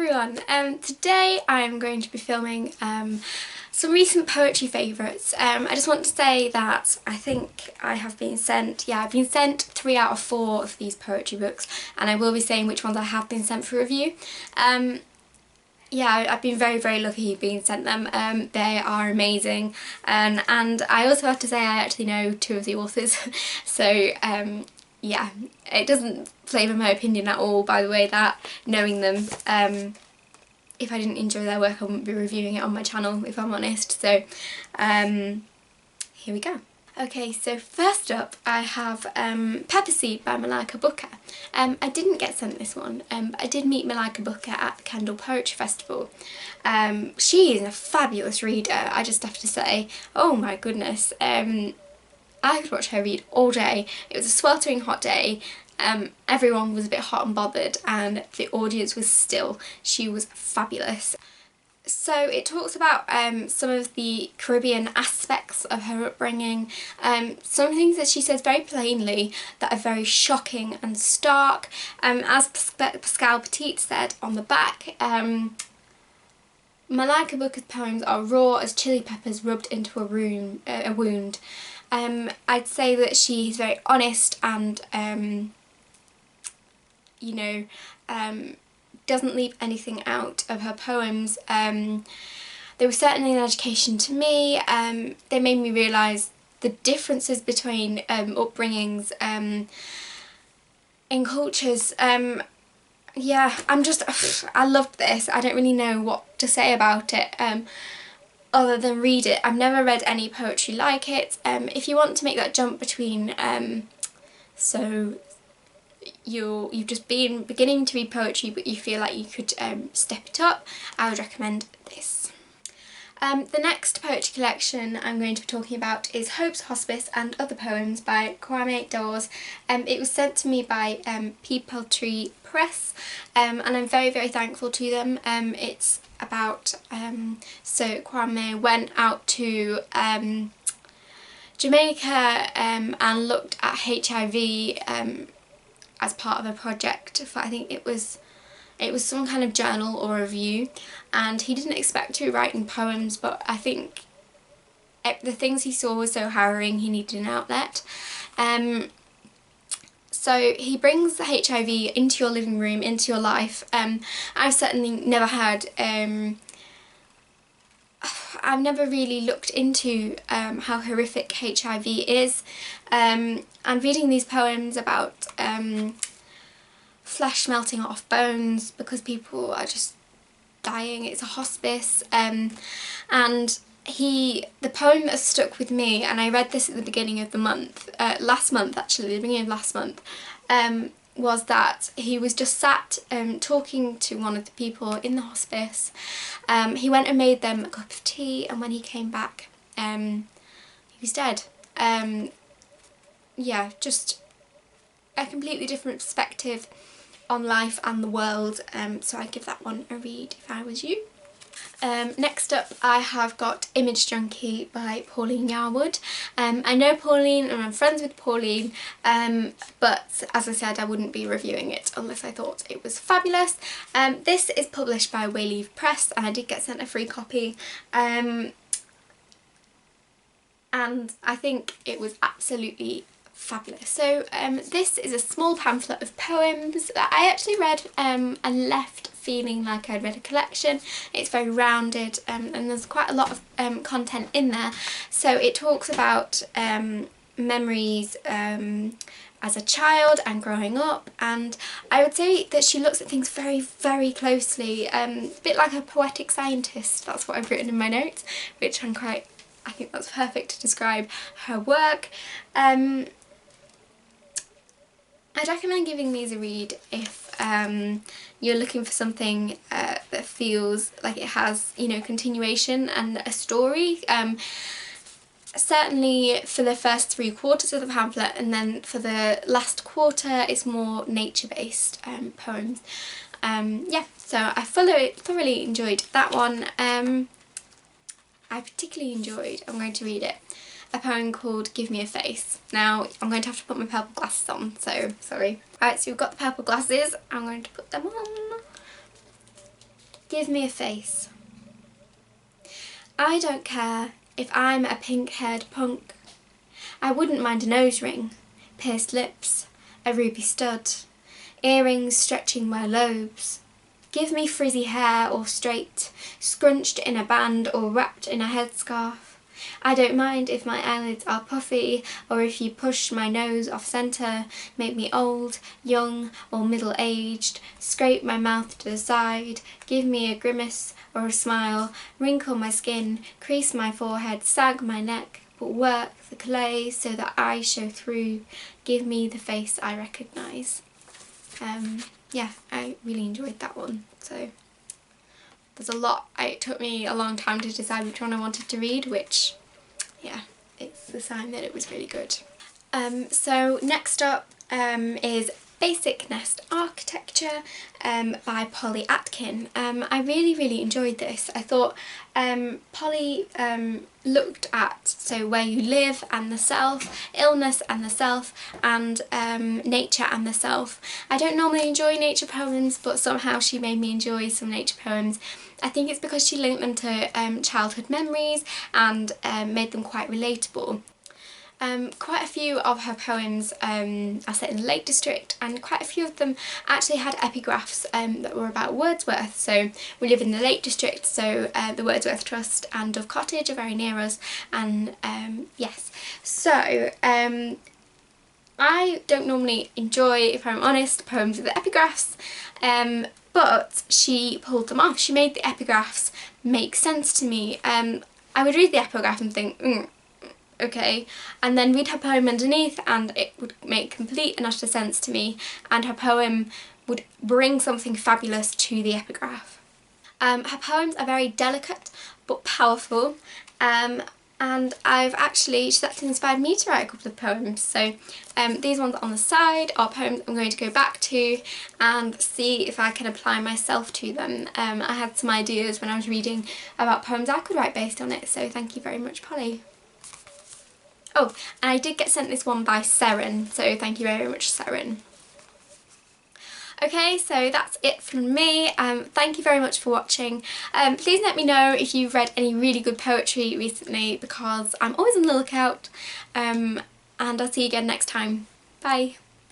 everyone, today I'm going to be filming some recent poetry favourites. I just want to say that I think I have been sent, I've been sent 3 out of 4 of these poetry books, and I will be saying which ones I have been sent for review. I've been very lucky being sent them. They are amazing, and I also have to say I actually know 2 of the authors, so yeah, it doesn't flavour my opinion at all by the way that knowing them, if I didn't enjoy their work I wouldn't be reviewing it on my channel, if I'm honest. So here we go. Okay, so first up I have Pedasi by Malika Booker. I didn't get sent this one, but I did meet Malika Booker at the Kendal Poetry Festival. She is a fabulous reader, I just have to say. Oh my goodness. I could watch her read all day. It was a sweltering hot day. Everyone was a bit hot and bothered and the audience was still. She was fabulous. So it talks about some of the Caribbean aspects of her upbringing, some things that she says very plainly that are very shocking and stark. As Pascal Petit said on the back, Malika Booker's poems are raw as chili peppers rubbed into a wound. I'd say that she's very honest and doesn't leave anything out of her poems. They were certainly an education to me. They made me realise the differences between upbringings in cultures. Yeah, I loved this. I don't really know what to say about it other than read it. I've never read any poetry like it. If you want to make that jump between so you've just been beginning to read poetry but you feel like you could step it up, I would recommend this. The next poetry collection I'm going to be talking about is Hope's Hospice and Other Poems by Kwame, Dawes. It was sent to me by Depository Press, and I'm very thankful to them. It's about, so Kwame went out to Jamaica and looked at HIV as part of a project for, I think it was some kind of journal or review, and he didn't expect to be writing poems, but I think the things he saw were so harrowing he needed an outlet. So he brings the HIV into your living room, into your life. I've certainly never had, I've never really looked into how horrific HIV is, and reading these poems about flesh melting off bones because people are just dying. It's a hospice, and the poem that stuck with me, and I read this at the beginning of the month, last month actually, the beginning of last month, was that he was just sat talking to one of the people in the hospice. He went and made them a cup of tea, and when he came back he was dead. Yeah, just a completely different perspective on life and the world, so I'd give that one a read if I was you. Next up I have got Image Junkie by Pauline Yarwood. I know Pauline and I'm friends with Pauline, but as I said I wouldn't be reviewing it unless I thought it was fabulous. This is published by Wayleave Press and I did get sent a free copy, and I think it was absolutely fabulous. So this is a small pamphlet of poems that I actually read and left feeling like I'd read a collection. It's very rounded, and there's quite a lot of content in there. So it talks about memories as a child and growing up, and I would say that she looks at things very closely, a bit like a poetic scientist. That's what I've written in my notes, which I think that's perfect to describe her work. I'd recommend giving these a read if you're looking for something that feels like it has, continuation and a story. Certainly for the first 3 quarters of the pamphlet, and then for the last quarter it's more nature-based poems. Yeah, so I thoroughly enjoyed that one. I particularly enjoyed, I'm going to read it, a poem called Give Me a Face. Now I'm going to have to put my purple glasses on, so sorry. Right, so we've got the purple glasses, I'm going to put them on. give me a face. I don't care if I'm a pink-haired punk. I wouldn't mind a nose ring, pierced lips, a ruby stud, earrings stretching my lobes. Give me frizzy hair or straight, scrunched in a band or wrapped in a headscarf. I don't mind if my eyelids are puffy or if you push my nose off centre, make me old, young or middle-aged, scrape my mouth to the side, give me a grimace or a smile, wrinkle my skin, crease my forehead, sag my neck, but work the clay so that I show through, give me the face I recognise. Yeah, I really enjoyed that one. So there's a lot. It took me a long time to decide which one I wanted to read, which, yeah, it's the sign that it was really good. So next up is Basic Nest Architecture by Polly Atkin. I really enjoyed this. I thought Polly looked at where you live and the self, illness and the self, and nature and the self. I don't normally enjoy nature poems, but somehow she made me enjoy some nature poems. I think it's because she linked them to childhood memories and made them quite relatable. Quite a few of her poems are set in the Lake District, and quite a few of them actually had epigraphs that were about Wordsworth. So we live in the Lake District, so the Wordsworth Trust and Dove Cottage are very near us, and yes. So I don't normally enjoy, if I'm honest, poems with epigraphs, but she pulled them off. She made the epigraphs make sense to me. I would read the epigraph and think, okay, and then read her poem underneath and it would make complete and utter sense to me, and her poem would bring something fabulous to the epigraph. Her poems are very delicate but powerful, and she's actually inspired me to write a couple of poems. So these ones on the side are poems I'm going to go back to and see if I can apply myself to them. I had some ideas when I was reading about poems I could write based on it, so thank you very much, Polly. Oh, and I did get sent this one by Seren, so thank you very much, Seren. Okay, so that's it from me. Thank you very much for watching. Please let me know if you've read any really good poetry recently, because I'm always on the lookout. And I'll see you again next time. Bye.